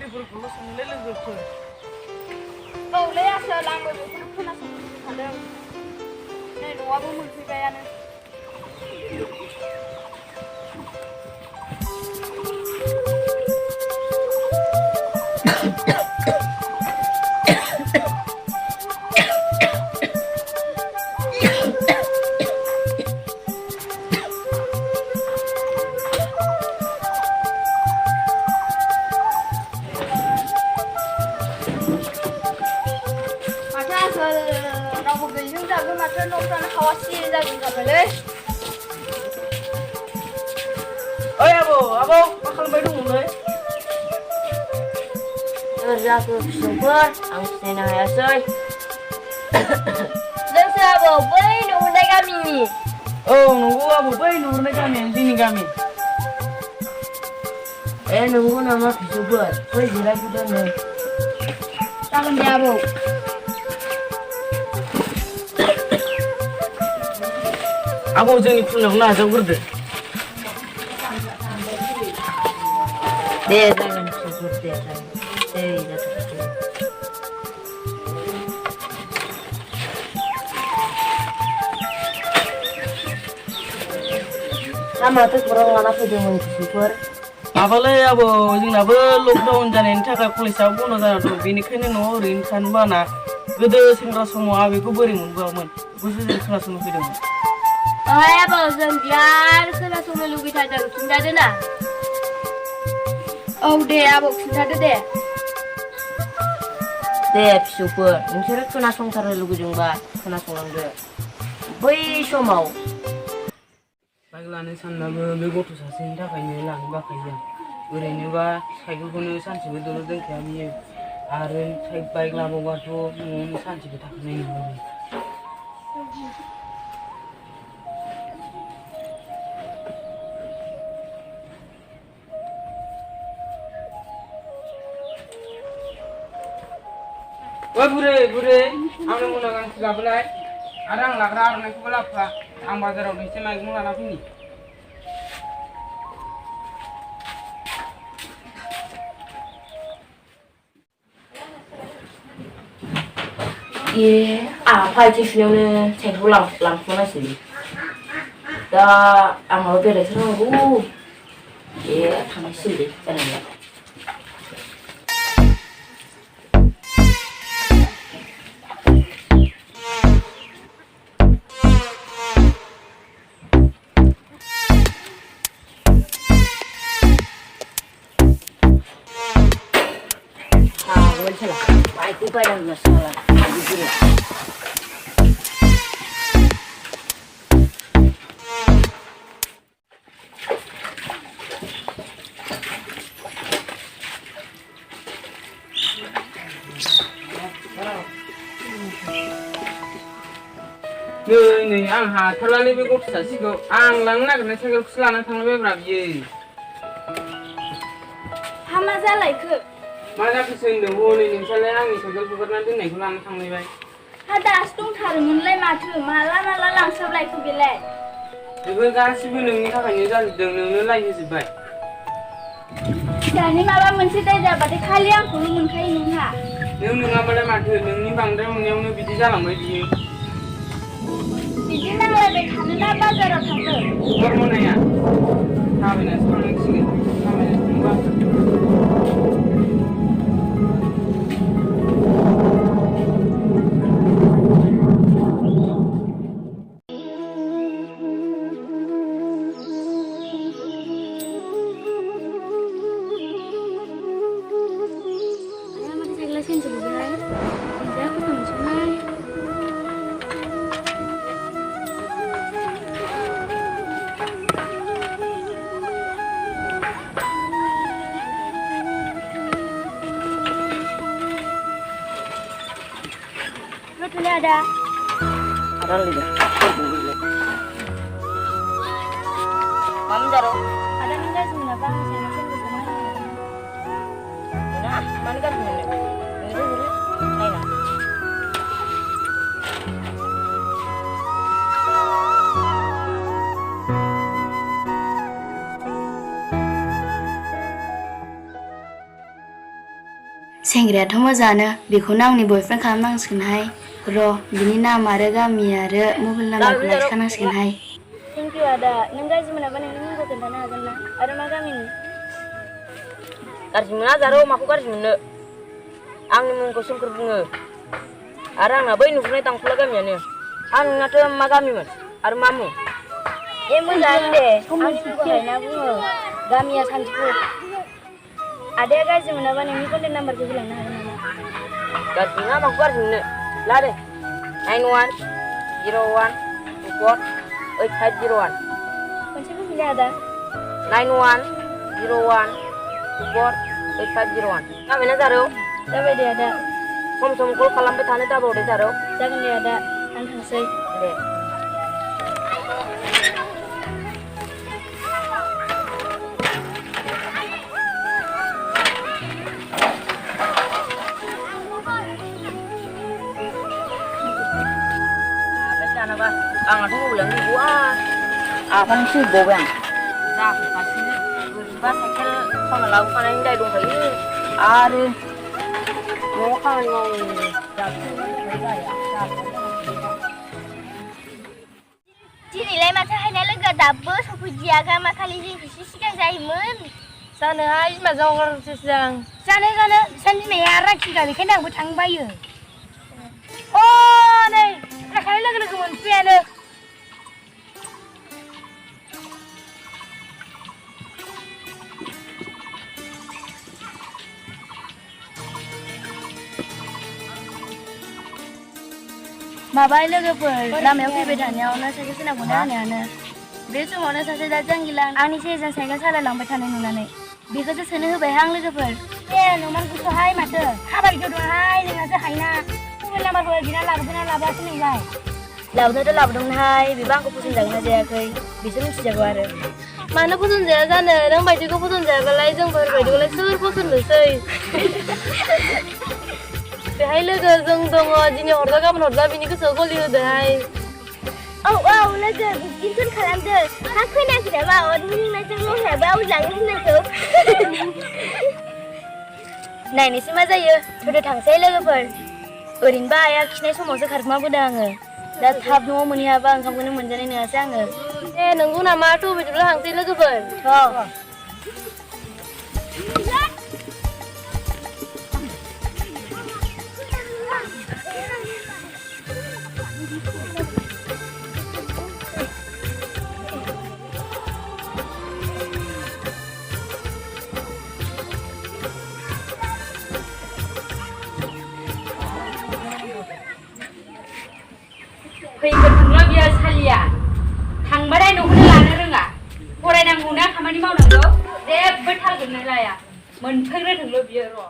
लोगोफोरखौल' सोंलै लोगोफोर औलै आसोल आंबो बेखौनो खोनासंनो सानदों नै न'आबो मोनफैबायानो माथो आसोल रावबो गैयिजों जाबो माथो न'फ्रानो हावासि जागोन जाबायलै ओइ आबौ मा खालामबाय दङलै सोर जाखो फिसौफोर आं सिनायनो हायासै जोंसो आबौ बै नुहुरनाय गामिनि औ नंगौ आबौ बै नुहुरनाय गामियानो जोंनि गामि ए नंगौ नामा फिसौफोर फै जिरायफैदो नै जागोन दे आबौ आबौ जोंनि खुलायावनो नाजावग्रोदो दे जागोन फिसौफोर दे जागोन दे जाथ'बाय दा माथो खौरां लाना फैदोंमोन फिसौफोर माबालै आबौ जोंनाबो लकडाउन जानायनि थाखाय कलेजआबो बन्द' जाना दं बेनिखायनो न'आव ओरैनो थानो बाना गोदो सेंग्रा समाव आबैखौ बोरै मोनबोआमोन बेखौसो जों खोनासंनो फैदोंमोन ओइ आबौ जों बिराद खोनासंनो लुगैथारदों खिन्थादो ना औ दे आबौ खिन्थादो दे दे फिसौफोर नोंसोरो खोनासंथारनो लुगैदोंबा खोनासंलांदो बै समाव बाइक लानो सानबाबो बे गथ' सासेनि थाखायनो लानो बाखायो आं ओरैनोबा साइकेलखौनो सानसेबो दलर दोनखाया बियो आरो बाइक लाबावबाथ' न'आवनो सानसेबो थाखानाय नङा बियो ओइ बुरै आंनो मोना गांसे लाबोलाय आरो आं लाग्रा आर'नाइखौबो लाबोफा आं बाजाराव एसे मैगं लाना फैनि ए आफा आथिं सुनायावनो साइकेलखौ लांथ'नांसिगोन दा आंहाबो बेरायथारनांगौ ए थांनांसिगोन दे बेरायनो बाइकखौ बायनांगौ साला नै आं हाथारलालै बे गथ' सासेखौ आं लांनो नागिरनाय साइकेलखौसो लाना थांबायब्रा बियो हा मा जालायखो मा जाखोसो होनदों हनै नोंस्रालाय आंनि साइकेल हगारना दोननायखौ लाना थांलायबाय हा दासो दंथारोमोनलाय माथो माला लांसाबलायखो बेलाय बेफोर गासिबो नोंनि थाखायनो जाजोबदों नोंनो लाय होजोब्बाय दानि माबा मोनसे दाय जाबाथाय खालि आंखौल' मोनखायो नोंहा नों नङाबालाय माथो नोंनि बांद्राय मोननायावनो बिदि जालांबाय बियो बिदि नांलायबाय थानो ना बाजाराव थांनो हर मोनाया थाबायनासो थांनांसिगोन थाबायनासो थांबा ada. Ada lagi. Mami daro. Ada minta sebenarnya bang, saya masih belum kemana. Nah, mana kan ini? Ini, ayo. सेंग्रायाथ' मोजाङानो बेखौनो आंनि बयफ्रेन्ड खालामनांसिगोनहाय र' बिनि नाम आरो गामि आरो मबाइल नाम्बारखौ लाखिखानांसिगोनहाय थेंक इउ आदा नों गाज्रि मोनाबा नोंनि मुंखौ खोन्थानो हागोन ना आरो मा गामिनि गाज्रि मोना जारौ माखौ गाज्रि मोननो आंनि मुंखौ सोमखोर बुङो आरो आंना बै नुहुरनाय दांखला गामियानो आं नोंनाथ' मा गामिमोन आरो मा मुं मोजाङानो दे आंनि मुंखौ हायना बुङो गामिया सान्थिपुर आदाया गाज्रि मोनाबा नोंनि कन्टेक्ट नाम्बारखौ होलांनो हागोन नामा गाज्रि मोना माखौ गाज्रि मोननो ला दे 9101248501 खनसे बुंफिननो आदा 9101248501 जाबायना जारौ जाबाय दे आदा सम सम कल खालामबाय थानो दाबाव दे जारौ जागोन दे आदा आं थांसै दे आंनाथ' मबाइलानो गैबावा आफानिसो होबावबाय आं जाहोगासिनो बोरैबा साइकेल खावना लाबोखानायनि दाय दंखायो आरो न'आव खामानि मावनो दिनैलाय माथो हायना लोगोआ दाबो सफैदिया गामा खालि जोंखौसो सिगां जायोमोन जानोहाय बिमा जावगारसो आं जानो सान बिमाया राखिगा बेखायनो आंबो थांनो बायो अ नै राखानाय लोगो लोगो मोनफैयानो माबाय लोगोफोर लामायाव फैबाय थानायावनो साइकेल सोनांगौनो हानायानो बे समावनो सासे दा जांगिला आंनि सेरजों साइकेल सालायलांबाय थानाय नुनानै बेखौसो सोनो होबायहाय आं लोगोफोर ए नोंमानखौसोहाय माथो हाबाय गोदोहाय नोंहासो हायना मबाइल नाम्बारखौ बिना लाबोगोना लाबोआसै नोंलाय लाबोनायाथ' लाबोदोंमोनहाय बेबो आंखौ फसन्द जागोन ना जायाखै बिसोर मिथिजागौ आरो मानो फसन जाया जानो नों बायदिखौ फसन जायाबालाय जोंफोर बायदिखौलाय सोर फसननोसै बेहाय लोगो जों दङ दिनै हरजा गाबोन हरजा बिनि गोसोआव गलि होदोहाय औ लोगो बिदिनोथ' खालामदो हा खोनायाखै नामा अरनि रिंनायजों लहायाबो आवलाङो होननायखौ नायनोसै मा जायो थोदो थांसै लोगोफोर ओरैनोबा आइया खिनाय समावसो खारखुमाबोदों आङो दा थाब न'आव मोनहैयाबा ओंखामखौनो मोनजानाय नङासै आङो ए नंगौ नामा थ' बिदिब्ला थांसै लोगोफोर फैगोन नोंल' बियो सालिया थांबाथाय न'खौनो लानो रोङा फरायनांगौना खामानि मावनांगौ जेबो थालखौनो लाया मोनफैग्रोथोंल' बियो र'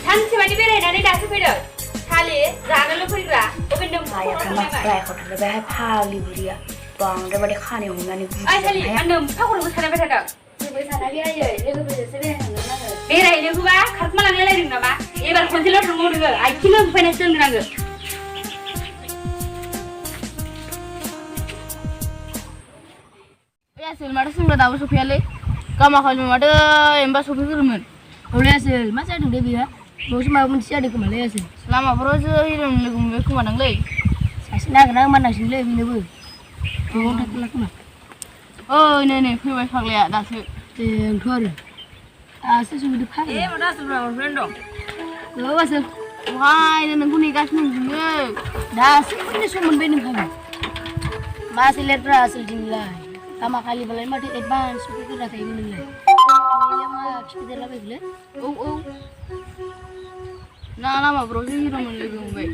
सानसेमानि बेरायनानै दासो फैदों सालि जानोल' फैग्रा अबेन्दों रायख'थारबायहाय फाग्लि बुरिया बांद्रायबाथाय खानायाव हमनानै सालि आंनो फाखरखौ सानायबाय थादों जेबो सानाखै आयै लोगोफोरजोंसो बेरायनो थांदोंमोन आङो बेरायनोबा खारखुमालांलायलायदों नामा एबार खनसेल' थांबाव नोङो आथिंल' होफैनायसो दोननांगो आसोल माथो सोंग्रा दाबो सफैयालै गामाखालि माथो एमबा सफैग्रोमोन औलै आसोल मा जादों दे बेहा न'आवसो माबा मोनसे जादों खोमालै आसोल लामाफोरावसो हिर'नि लोगो मोनबाय खोमा दांलै सासे नागिरना होमारनांसिगोनलै बेनोबो न'आव थांथ'ला खोमा ओइ नै फैबाय फाग्लाया दासो जोंथ' आरो दासो सफैदो फाग्ला माथो आसोलफ्रा मोनफैनानै दं औ आसोल बहाय नोंखौ नेगासिनो दंजोङो दासो फैनो सम मोनबाय नोंहाबो मा सेलेरफ्रा आसोल दिनैलाय लामा खालिबालाय माथो एडभान्स सफैग्रा थायोमोन नोंलाय मा खिफिदेरलाबायखोलै औ ना लामाफोरावसो हिर'मोन लोगो मोनबाय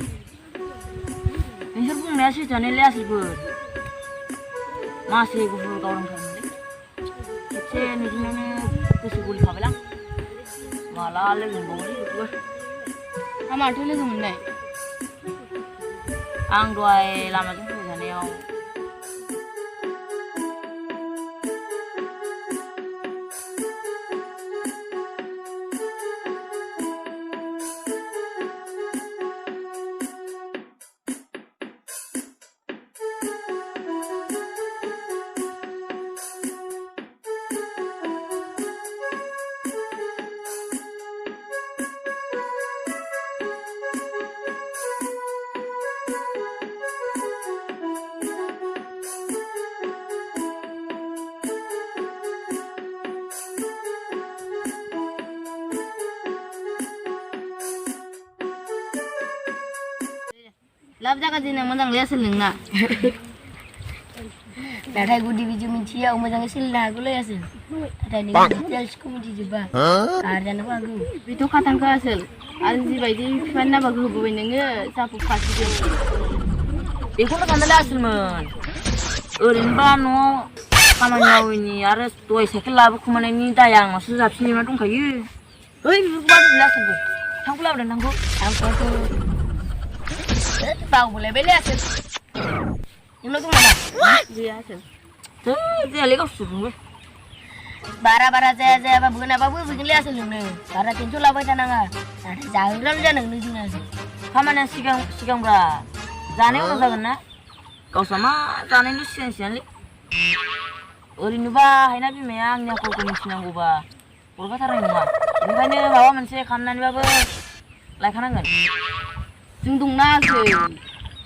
नोंसोर बुंनाया सैथोआनोलै आसोलफोर मासे गुफुर गावदांथारमोनलै खेबसे नुजेननायावनो गोसो गलिखाबायलां माला लोगो मोनबावोलै बेखौबो मा माथो लोगो मोननाय आं दहाय लामाजों फैबाय थानायाव लाब जागासिनो मोजांलै आसोल नोंना नाथाय गुदि बिजौ मिथियाव मोजाङै सोलिनो हागौलै आसोल नाथाय नों डिटेल्सखौ मिथिजोबा जानोबो हागौ बेथ' खाथांखा आसोल आरो जिबायदि बिफानि नामाखौ होबोबाय नोङो जाफुंखासिगोन बेखौनो सानदोंलै आसोलमोन ओरैनोबा न'आव खामानि मावैनि आरो दहाय साइकेल लाबोखुमानायनि दाया आंनावसो जाबसिननाय मा दंखायो ओइ बेफोरखौ बाजैलै आसोलबो थांखौ लाबोदों थांखौ बावबोलायबायलै आसोल नोंनाव दं नामा गैया आसोल जायालै गावसोरजोंबो बारा जायाबा बोनाबाबो होफैगोनलै आसोल नोंनो बारा टेनसन लाबाय थानाङा नाथाय जाहोग्राल जानांगोन जोंना खामानिया सिगांब्रा जानाय उनाव जागोन ना गावस्रा मा जानायनि सिगांलै ओरैनोबा हायना बिमाया आंनि आखलखौ मिथिनांगौबा हरखाथारनाय नङा बेनिखायनो माबा मोनसे खालामनानैबाबो लायखानांगोन जों दंना आसोल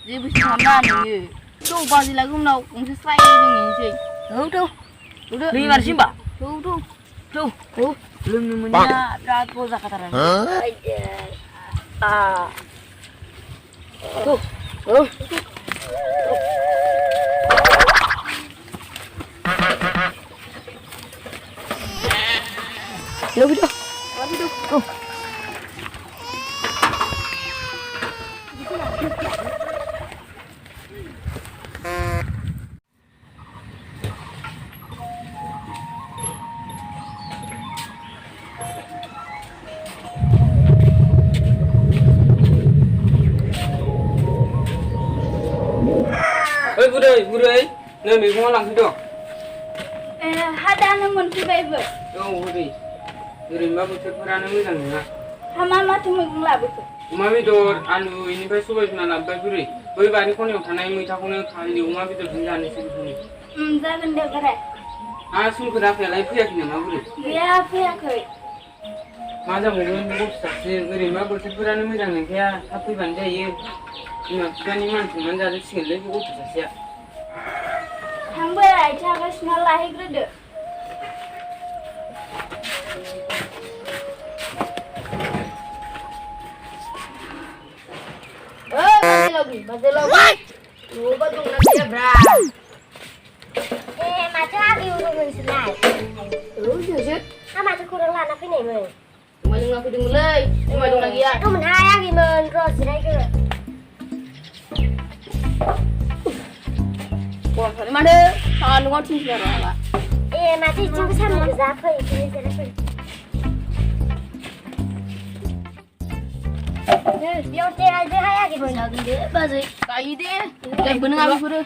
जेबो सिन्था खालामनाङा नोङो थ' बाजै लागोन उनाव गंसे स्राय लोंहैनोसै लोङै मारसै होमबा थौ लोंनो मोनैया बिराद गल जाखाथारो बुरै नै मैगङा लांफैदों हादानो मोनफैबायबो औ बुरै ओरैनोबा बोथोरफोरानो मोजां नङा मा माथो मैगं लाबोखो अमा बेदर आलु इनिफ्राय सबाय बिमा लाबोबाय बुरै बै बारि खनायाव थानाय मैथाखौनो खाहैदो अमा बेदरजों जानोसै बेखौनो जागोन दे बोराय सोमखोर आफायालाय फैयाखै नामा बुरै गैया फैयाखै मा जाबावगोन गथ'सासो ओरैनोबा बोथोरफोरानो मोजां नंखाया थाब फैबानो जायो बिमा बिफानि मान सनमान जाजोबसिगोनलै बे गथ' सासेया बोराय थागासिनो लाहैग्रोदो बाजै लगी न'बा दंना गैयाब्रा माथो आगै उरुमोनसोलाय जोंसो माथो खौरां लाना फैनायमोन जुमाय लोंना फैदोंमोनलै जुमाय दंना गैया दंमोनहाय आगैमोन र' जिरायदो गरमथारलै माथो सान्दुङाव थिनथिला माबा माथो इथिंबो सान्दुं गोजा फै जिरायफै बेयाव दे गायदोहाय आगैमोन जागोन दे बाजै गायो दे जेबो नङा बेफोरो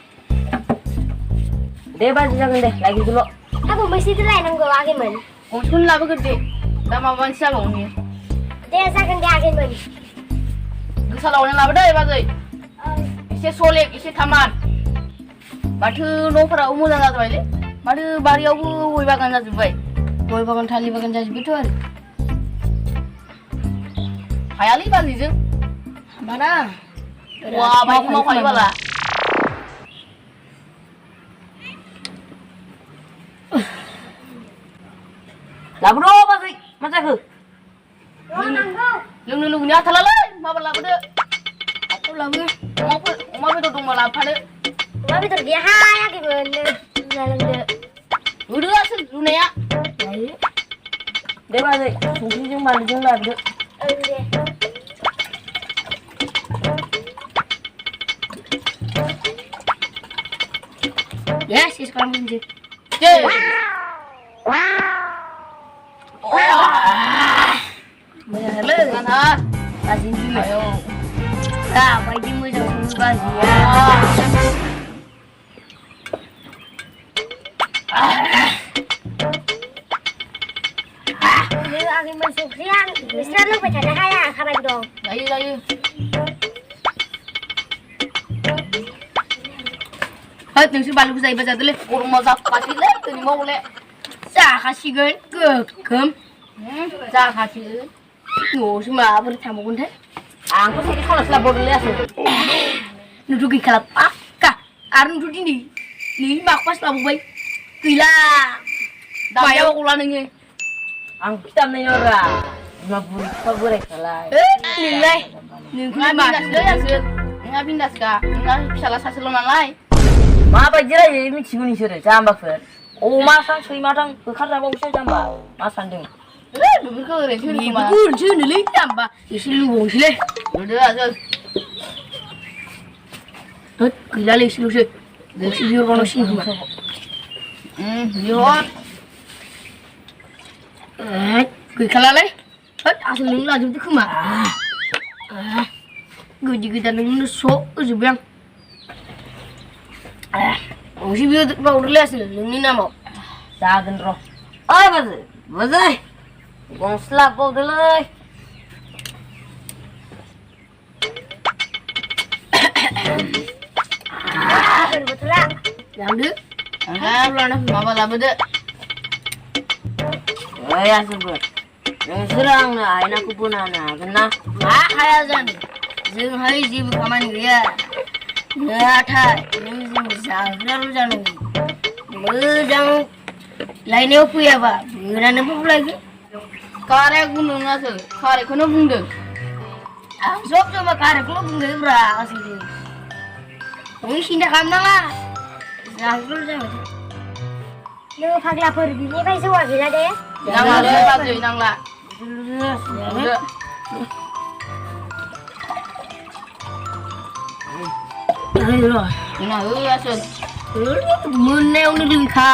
दे बाजै जागोन दे लायगिरदोल' आंखौ मैसेथो लायनांगौ आगैमोन गंसेखौनो लाबोग्रो दे दा माबा मोनसे जाबावो दे जागोन दे आगैमोन गोसा लावनानै लाबो दै बाजै एसे सलेक एसे थामान माथो न'फोराबो मोजां जाजोब्बायलै माथो बारियावबो गय बागान जाजोब्बाय गय बागान थालिर बागान जाजोब्बायथ' आरो हायालै बाजैजों बारा वा बायदि मावखायो बाला लाबोद' बाजै मा जाखो लोंनो लुगैनाया थालालै माबा लाबोदो लाबो अमा बेदर दंबा लाबोफादो अमा बेदर गैयाहाय आगैमोन रुना लोंदो होदोआसो रुनाया दे बाजै संख्रिजों बानलुजों लाबोदो दे ya sih sekarang bunyi Bener kan ha? kasih dulu Ayo. nah bagi mu jangan kasih ya Ini angin masuk siang, bisa lu baca kaya kapan dong? Layu. Hết từng sự bàn lúc dậy bây giờ tôi lên cổ màu dọc cả chị lên từ những màu lệ giả khá chị gớn cửa cơm giả khá chị ngủ chứ mà vẫn thả một con thế Aku sih kalau selabor lihat sih. nudukin kalap akka arun nuduk ini mak pas labu baik gila bayar aku ulang ini Ang kita menyora. 50 salah. nilai nilai mas dia ya sih नोंहा बिन्दासखा नोंहा फिसाला सासेल' नालाय माबायदि रायो मिथिगौ नोंसोरो जाम्बाफोर अमाथां सैमाथां होखारजाबावसो जाम्बा मा सानदों बेफोरखौ ओरैनोसो होनो खोमा बेफोरखौ ओरैनोसो होनोलै जाम्बा एसे लुबावनोसैलै हरदो आजोल होद गैलालै एसेल'सो एसे बिहरबावनांसिगोन खोमा बिहर गैखालालै होद आसोल नों लाजोबदो खोमा गोदि गोदा नोंनो स' होजोब्बाय आं गंसे बिहरबावदोलै आसोल नोंनि नामाव जागोन र' ओइ बाजै गंसे लाबोबावदोलै लांदो लाना माबा लाबोदो ओइ आसोलफोर नोंसोरो आंनो आयनाखौ बोना होनो हागोन ना मा हाया जानो जोंहाय जेबो खामानि गैया नाथाय नों जों जाग्राल' जानांगौ मोजां लायनायाव फैयाबा बोनानै लायगोन कारेक्ट नोङासो कारेक्टखौनो बुंदों आं सब समाय कारेक्टखौल' बुंदोंब्रा गासैबो नों सिन्था खालामनाङा जाग्राल' जाबाय नों फाग्लाफोर बिनिफ्राय जौआ गैला दे नांला बाजै नांला मोननायावनो दोनखा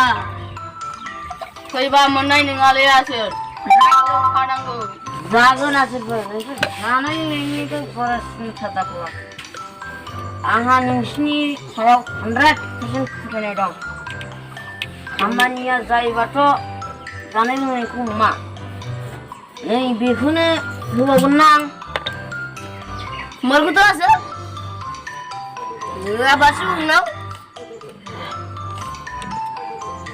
फैबा मोननाय नङालै आसोल खानांगौ जागोन आसोलफोर नोंसोर जानाय लोंनायनिखौ बारा सिन्था दाखाला आंहा नोंसिनि सायाव 100% फोथायनाय दं खामानिया जायोबाथ' जानाय लोंनायखौ मा नै बेखौनो होबावगोन ना आं मरगोथ' आसोल होआबासो उनाव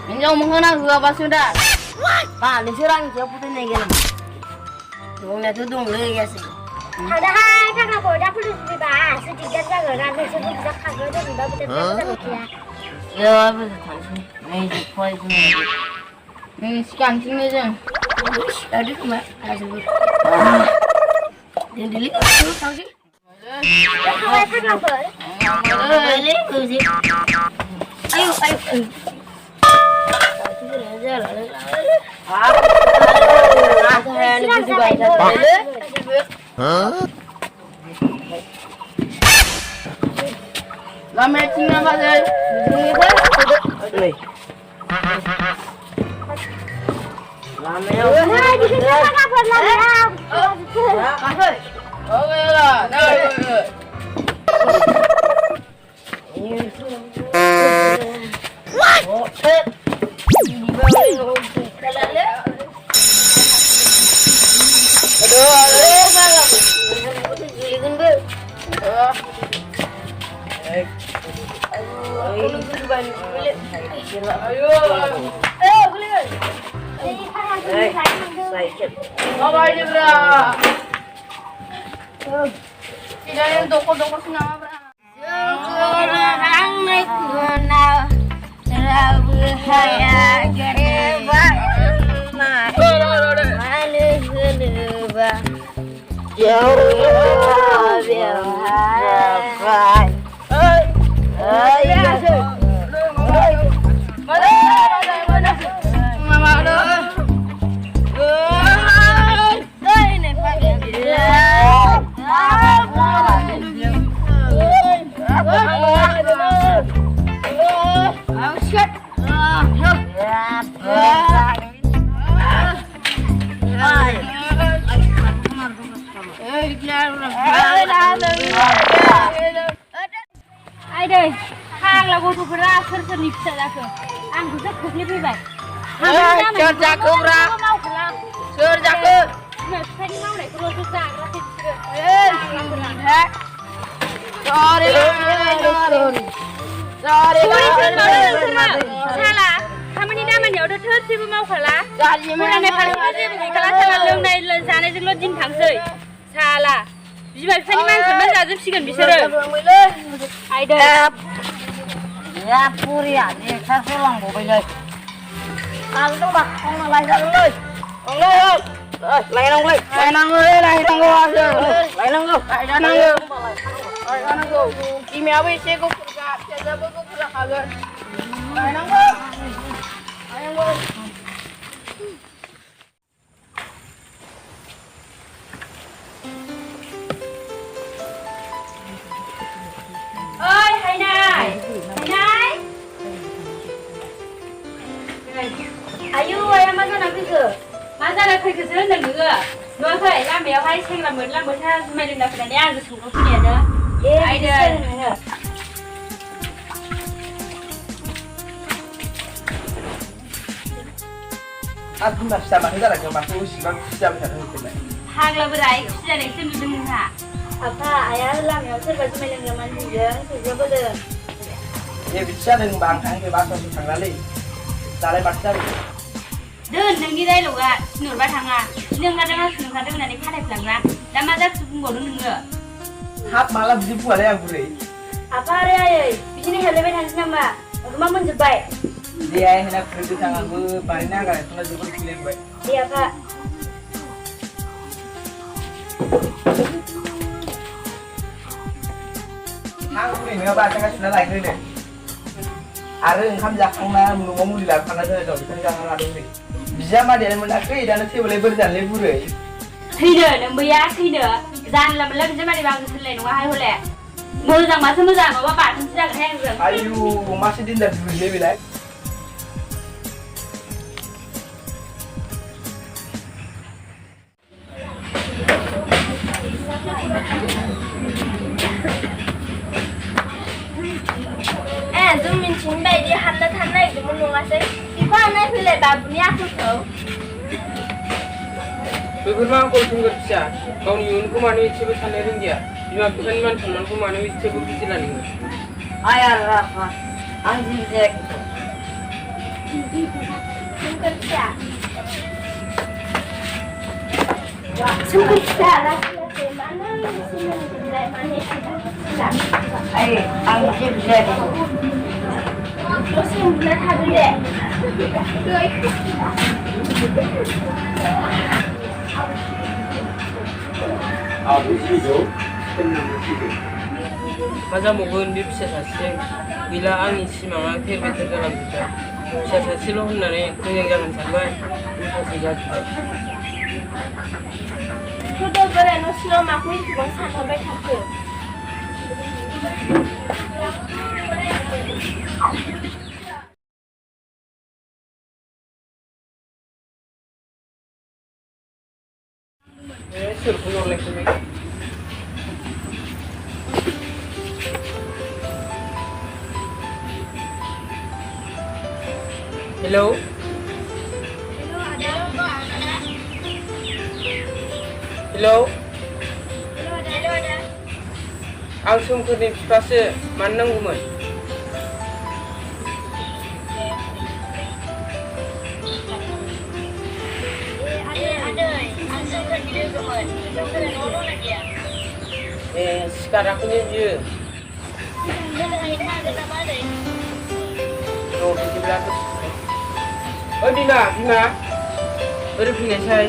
हिन्जाव मोनहोना होआबासो दा मा नोंसोर आंनि सायाव फोथायनाय गैया नामा दंनायाथ' दंलै गासै थांदोहाय फाग्लाफोर दा फैबा आसो दिगदार जागोन आरो नोंसोरबो बिदा खाग्रा दोनबाबो दा मोजां गैया जेबो थांसै नै फरायफैनो नों सिगांथिंनो जों सिखादो खोमा आसोलबो दोनदोलै थांसै फाग्लाफोर ayo आइदै फाग्ला गथ'फोरा सोर-सोरनि फिसा जाखो आंखौसो खोख्लैफैबाय सोर जाखोब्रा सोर जाखो बिफानि मावनायखौल'सो जाग्रासै साला खामानि दामानियावथ' थोरसेबो मावखाला फरायनाय फारसेबो जेबो गैखाला साला लोंनाय जानायजोंल' दिन थांसै साला बिमा बिफानि मान सनमान जाजोबसिगोन बिसोरो आइदै पुरिया लेखासो लांबावबायलै आं दंबा खावना लायजागोनलै लायनांगौ लायनांगौ आसो लायनांगौ गायनांगौ बिमायाबो एसे गुफुरखा फिसाजोआबो गुफुर जाखागोन गायनांगौ गायनांगौ ओइ हायनाय आयु आया मा जाना फैखो मा जाना फैखोसो होनदों नोङो नुवाखै लामायावहाय सेंग्रा मोनला जुमाय लोंना फैनानै आंजों सौग्राव फैनायानो आइदै आरो बिमा फिसा माथो जालायखो माखौ इसिबां खुसि जाबाय थादों होफैनाय फाग्ला बोराय खुसि जानायखौसो नुदों नोंहा आफा आया लामायाव सोरबा जुमाय लोंग्रा मानसिजों सौग्रावबोदों ए बिदि जादों होनबा आं थांखै बासावसो थांनालै दालाय माथो जादों दोन नोंनि रायल'आ थिनहरबा थाङा थिनोंखादों होननानै खाथायफ्लांग्रा दा मा जाखो बुंबावदों नोङो हाब माला बिदि बुङालै आं बुरै आफा आरो आयै बिदिनो हेलायबाय थानोसै नामा मा मोनजोब्बाय दे आइ होना खुरैदो थां आंबो बानायनो नागारनायखौनो जोबोद खुलेंबाय दे आफा आं बुरै नङाबा आथिङा सुना लायग्रोनो आरो ओंखाम जाखांना न'आव मुलि लाबोखाना दोननाय दं बेखौनो जाना लादों नै बिजामादैयानो मोनाखै दानो थैबालाय बोरै जानोलै बुरै थैनो नोंबैया थैनो जानला मोनला बिजामादैबा आंजों सोलिनाय नङाहाय हले मोजां माथो मोजां माबा बाथोनसो जागोनहाय आंजों आयु मासे दिनदार बुरैलै बेलाय जों मिन्थिनो बायदि हानना थानो नागिरदोंमोन नङासै बिफा नायफैलाय बाबुनि आखलखौ बेफोर मा आखल सोंगोर फिसा गावनि इयुनखौ मानो एसेबो साननो रोंदिया बिमा बिफानि मान सन्मानखौ मानो एसेबो बुजिला नोङो आया राफा आं जेबो जायाखै सोमखोर फिसा लासै लासै मानो सोमोन्दोलाय माने आइ आं जेबो जायाखै दसे उन्दुना थागोन दे मा जाबावगोन बे फिसा सासेजों गैला आंनि सिमाङा फेर बेथेर जालांजोब्बाय फिसा सासेल' होननानै मोजां जागोन सानबाय उल्थासो जाजोब्बाय गोदो बोराय न' सिङाव माखौ एसेबां सानहरबाय थाखो सोरखौ हरलायखो हेलौ हेलौ आं सोमखोरनि बिफासो मानो नांगौमोन ए सिखाराखैनो बियो बिदिब्ला ओइ बिमा बोरै फैनायसाय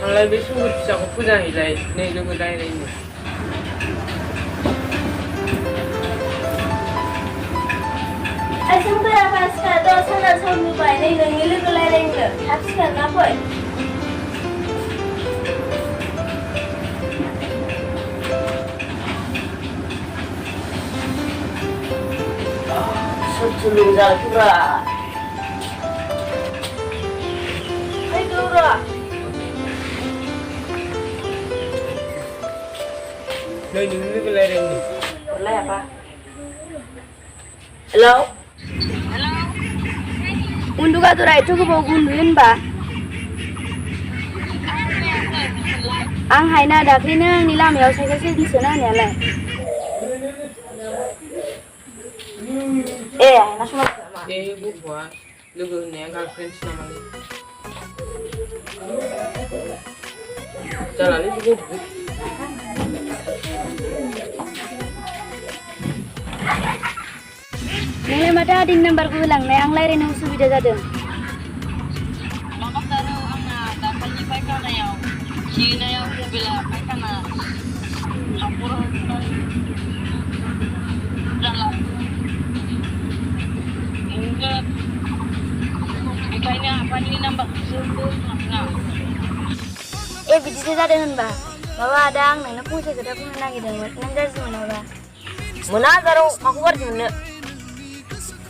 आंलाय बे सोमखोर फिसाखौ फुजाहैलाय नै लोगो रायलायनो सोमखोरा बा सिखारद' साना सम नुबाय नै नोंनि लोगो रायलायनो थाब सिखारना फै सोर लोगो जालायखोब्रा फैगौ र' नै नोंनि लोगो रायलायनो हरलाय आफा हेलौ उन्दुगादरा एथ' गोबाव उन्दुयो होनबा आं हायना दाख्लैनो आंनि लामायाव साइकेल सोना होनायालाय ए आयना समाव बे गथ'आ लोगो होननाया गार्लफ्रेन्डसो नामालै जानानै बे गथ'खौ नोंलाय माथो आदैनि नाम्बारखौ होलांनाय आं रायज्लायनो उसुबिदा जादों आंना दाखालि Ginayaw mo bila ay ka na. Apuro na. Dalam. Enggak. Kayaknya apa ini nambah sumber nah. बिदिसो जादों होनबा माबा आदा आं नोंनो फंसे खोथा बुंनो नागिरदोंमोन नों गाज्रि मोनाबा Mana zaro aku गाज्रि मोननो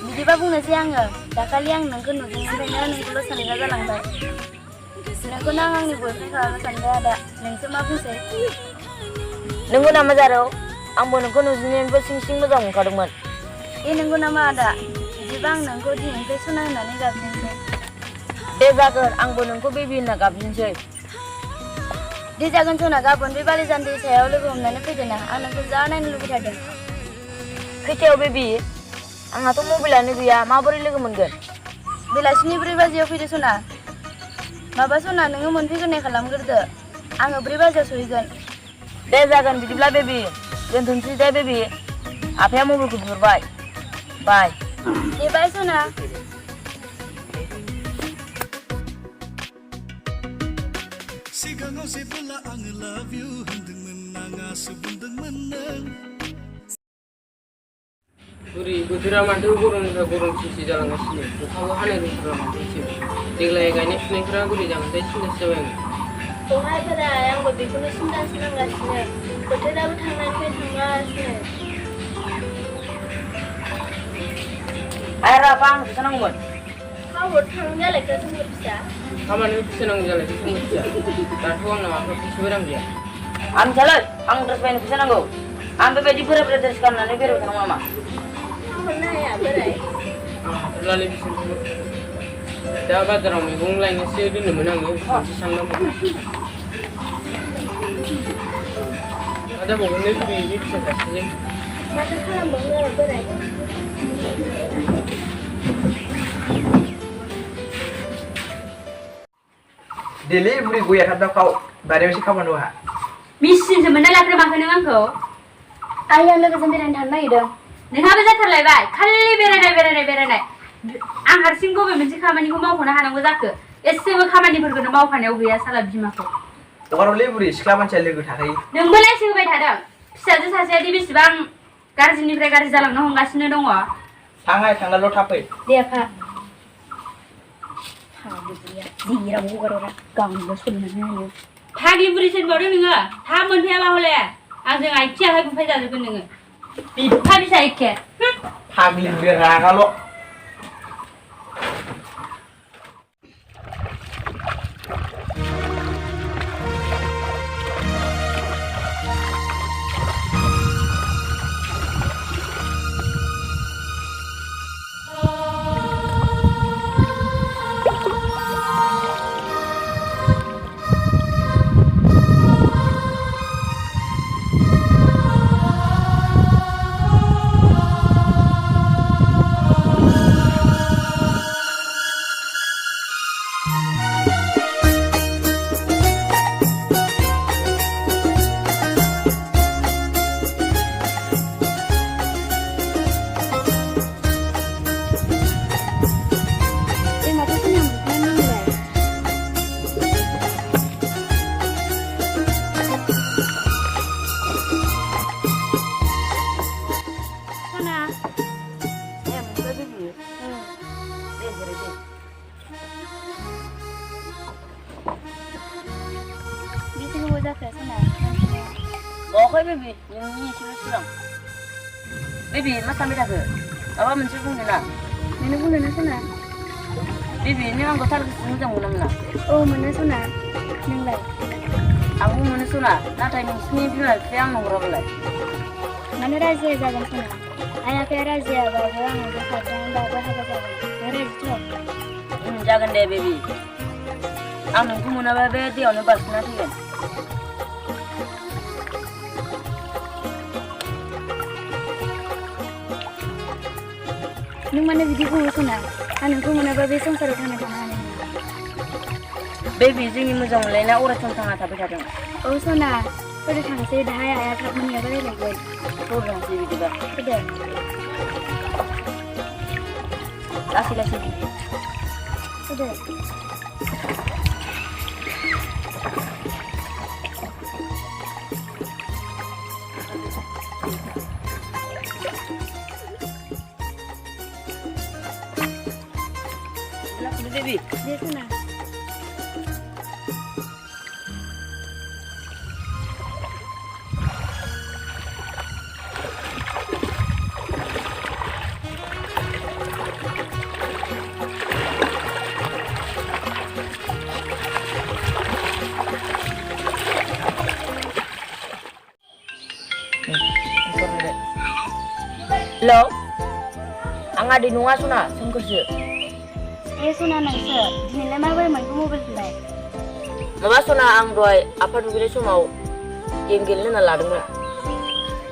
बिदिबा बुंनोसै आङो दाखालि आं नोंखौ नुदोंनिफ्रायनो नोंखौल' सानग्रा जालांबाय नोंखौनो आं आंनि बयफ्रेन्ड खालामनो सानबाय आदा नोंसो मा बुंसै नंगौ नामा जारौ आंबो नोंखौ नुजेननायनिफ्राय सिं सिं मोजां मोनखादोंमोन नंगौ नामा आदा बिदिबा आं नोंखौ दिनैनिफ्राय सना होननानै गाबज्रिनोसै दे जागोन आंबो नोंखौ बेबि होनना गाबज्रिनोसै दे जागोन सना गाबोन बे बालिजान दैसायाव लोगो हमनानै फैदो ना आं नोंखौ जा नायनो लुबैथारदों खैथायाव बेबि आंहाथ' मबाइलानो गैया माबोरै लोगो मोनगोन बेलासिनि 4 बाजियाव फैदो सना माबा सना नोङो मोनफैग्रोनाय खालामग्रोदो आङो 4 बाजियाव सहैगोन दे जागोन बिदिब्ला बेबि दोनथ'नोसै दे बेबि आफाया मबाइलखौ बिहरबाय बाय दे बाय सना सिगाङाव जेबोला आङो लाभ इउ होनदोंमोन आंहासो बुंदोंमोन नों बुरि बोथोरा माथो गरमनिफ्राय गरमसिनसो जालांगासिनो अखाबो हानाय बोथोरा माथोसो देग्लाय गायनाय फुनायफोरा बोरै जागोनथाय सिन्थासो जाबाय आङो दहाय बोराय आंबो बेखौनो सिन्थासो नांगासिनो बोथोराबो थांनायनिफ्राय थांगासिनो आय राफा आं फैसा नांगौमोन मावहर थांनो जालायखो जोंबो फिसा खामानियाव फैसा नांगौ जालाय बेखौ मिथिया दाथ' आंनाव आखायाव फैसाबो रां गैया आं मिथियालै आं ड्रेस बायनो फैसा नांगौ आं बेबायदि बोराय बोराय ड्रेस गाननानै बेरायबाय थानांगौ नामा मावहरनो हाया बोराय आं हाथारलालै बिसोरखौ दा बाजाराव मैगं लायनोसो दोनदोंमोन आङो मोनसे सानदोंमोन मा जाबावगोनलै बुरि बे फिसा सासेजों माथो खालामबावनो बोराय Dili buri gue ya kata kau dari si kawan doa. मिसिनसो मोनना लाथार माखो नों आंखौ आइया लोगोजों बेरायनो थांनो नागिरदों नोंहाबो जाथारलायबाय खालि बेरायनाय आं हारसिं बबे मोनसे खामानिखौ मावख'नो हानांगौ जाखो एसेबो खामानिफोरखौनो मावफानायाव गैया साला बिमाखौ Orang buri sekolah mencari gue takai. नोंबोलायसो होबाय थादों फिसाजो सासेयादि बेसेबां गाज्रिनिफ्राय गाज्रि जालांनो हमगासिनो दङ Tanggal lo tapai. दे आफा जेराव हगारा गावनिल' सोलिनानै होयो फाग्लि बुरिसो होनबावदों नोङो थाब मोनफैयाबा हले आंजों आथिं आखाइ बुफाय जाजोबगोन नोङो बिफा फिसा एखे Pagli buri raga lo. Oke baby, ini silang. Baby, mas sampai dah ke? Apa mencuri na? Mana pun mana sana? Baby, ini orang kotor kesini jangan guna mana? Oh mana sana? Neng lai. Aku mana sana? Nanti ini sini bila siang nongkrong boleh. Mana razia jalan sana? Ayah kaya razia, bawa orang ada kadang bawa apa jalan. Mana itu? Jangan deh baby. Aku mana baby dia orang pas nanti kan? Nung mana video ko sana? Anong ko mana babe sang sarap na naman. Baby, ini macam lainnya orang tentang apa bercakap. Oh sana, pada thang saya dah ayah tak meniaga lagi. Program sih juga. Sudah. Lasi. Sudah. Dewi. Dia sana. Lo, angga di nunga suna, sengkursu. Eh suna nangse, dinilai mabai mantu mobil filai. Mama suna ang doy, apa dulu cuma game game na ladungan.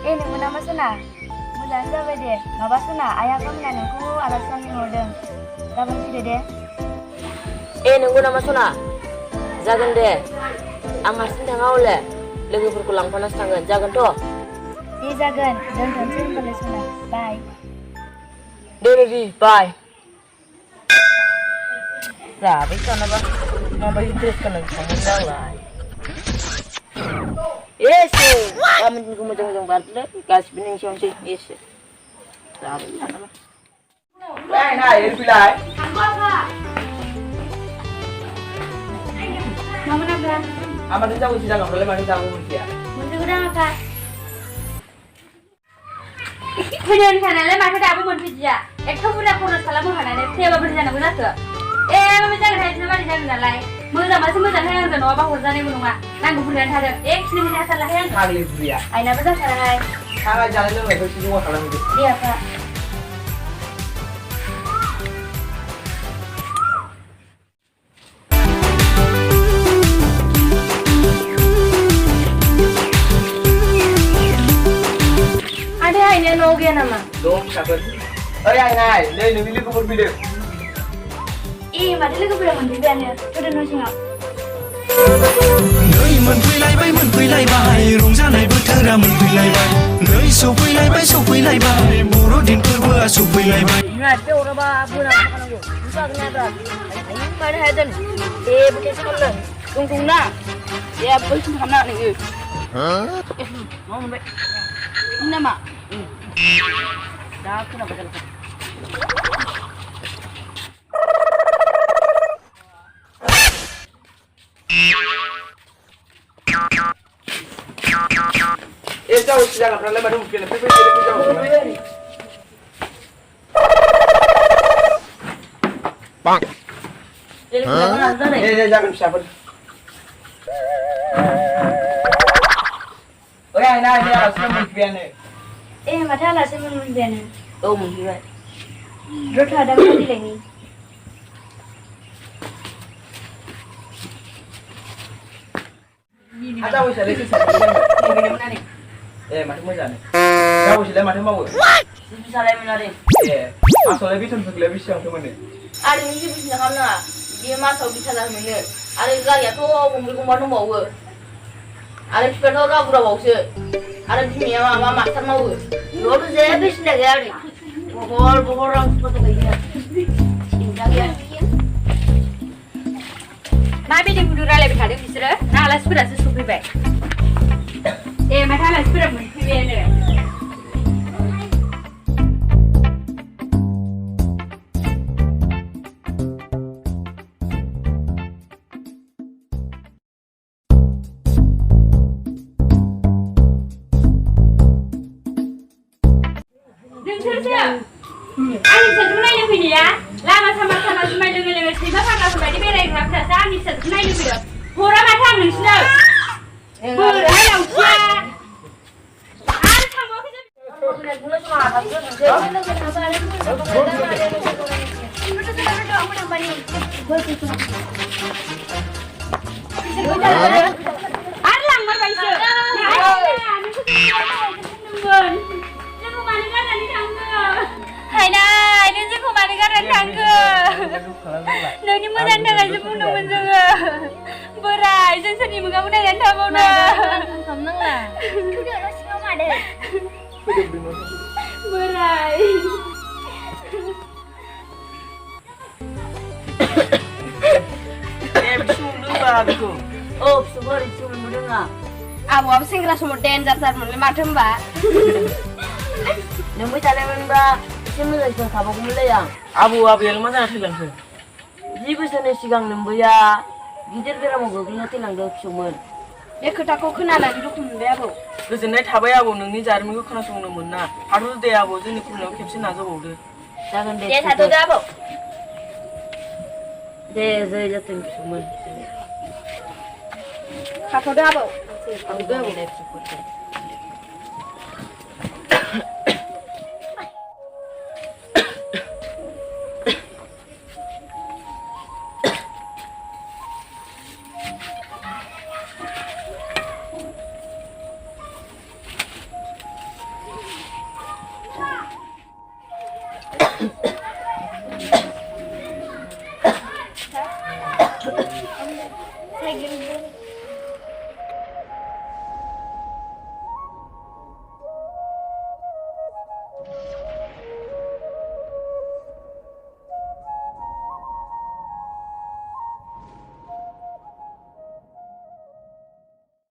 Eh nunggu nama suna. Mulan jabe deh. Maba suna, ayah kamu nanengku alasan ngordeng. Kapan sih deh? Nunggu nama suna. Jagan deh. Ang hasin tengah oleh. Lagi berkulang panas tangan. Jagan toh. Dia jagan, dan tentu boleh suna. Bye. Deh baby, bye. Sabi ka na ba? Mabahintres ka na sa mundang lah. Yes, kami din kumajang battle. Kasi bining siyang si yes. Sabi ka na ba? Nah, ini pilih. Mama naga. Amat itu aku sidang boleh mandi tahu dia. Mundur udah apa? Kuliah kanalnya macam apa pun bija. Ekor pun aku nak salam kanalnya. Siapa berjana guna tu? Mama jangan hanya nama jangan nalai. Muda masih muda hanya jangan apa hurjane gununga. Nanggu kuliah ada. Sini ni asal lah yang. Kali dia. Aina besar sarai. Kalau jalan tu mereka semua kalau gitu. Dia apa? Ada ini logi nama. Dom siapa? Oh ya, nah, ini milik kubur bilik. Ih, mati lagi berapa mandi biarnya? Udah nasi ngap. Nơi मोनफैलायबाय रंजानाय बोथोरा मोनफैलायबाय नै सफैलायबाय बर'दिन फोरबोआ सफैलायबाय Nanti orang bah bulan apa lagi? Bisa ternyata. Ini mana hadan? Bukan sekolah. Tunggu na. Ya, boleh sih kena nih. Mau mbak? Ini mak. Dah kena baca. Jauh sidang kalau mana mungkin tapi jadi jauh. Bang. Jadi jangan ada nih. Jangan siapa. Oh ya, nah dia harus mungkin ni. Mati ala sih mun biarnya. Oh mungkin. Roti ada mandi lagi. Ada wis ada sih. Ini mana nih? Mati mau jalan. Jauh sih mati mau. Bisa lagi menarik. Asal lebih tuh lebih siang tu mana? Ada ni bisa kamna. Dia masuk bisa lah mana. Ada gaya tu kumpul kumpul mau. Ada sepeda orang pura bau sih. Ada di mama makan mau. Lalu saya bisa dah gaya. Bogor orang seperti gaya. Tinggal ya. Nabi di mundur lebih kali bisa. Nah, alas berasa supi baik. Macam alas berapa mungkin ni? Ani sebenarnya ni punya ya. Lama sama-sama semai dengan lepas lima pangkal semai di berai kerap jasa. Ani sebenarnya ni punya. Orang macam ni sudah. Berai yang usia. Ani sama kita. Ani langgar baik. Ani sudah. Hai nay, ini sih kemana kan tangga. Lalu mana tangga sepuluh menjaga. Berai, saya ni mengamu dengan tamu dah. Kamu nang lah. Udah nasi ngap ada. Berai. Bismillah betul. Oh, sebar itu mendengar. आबौआबो सेंग्रा समाव डेन्जार जारमोनलै माथो होनबा नोंबो थानायमोनबा एसे मोजांसिन थाबावगौमोनलै आं आबौ आबैयालाय मा जाना थैलांखो 10 बोसोरनि सिगां नोंबोया गिदिर बेरामाव गोग्लैना थैलांदों फिसौमोन बे खोथाखौ खोनानानै दुखु मोनबाय आबौ गोजोननाय थाबाय आबौ नोंनि जारिमिनखौ खोनासंनो मोनना थाथ'दो दे आबौ जोंनि खुरनायाव खेबसे नाजाबावदो जागोन दे दे थाथ'दो आबौ दे जै जाथों फिसौमोन थाथ'दो आबौ थाथ'दो आबौ दे फिसौफोर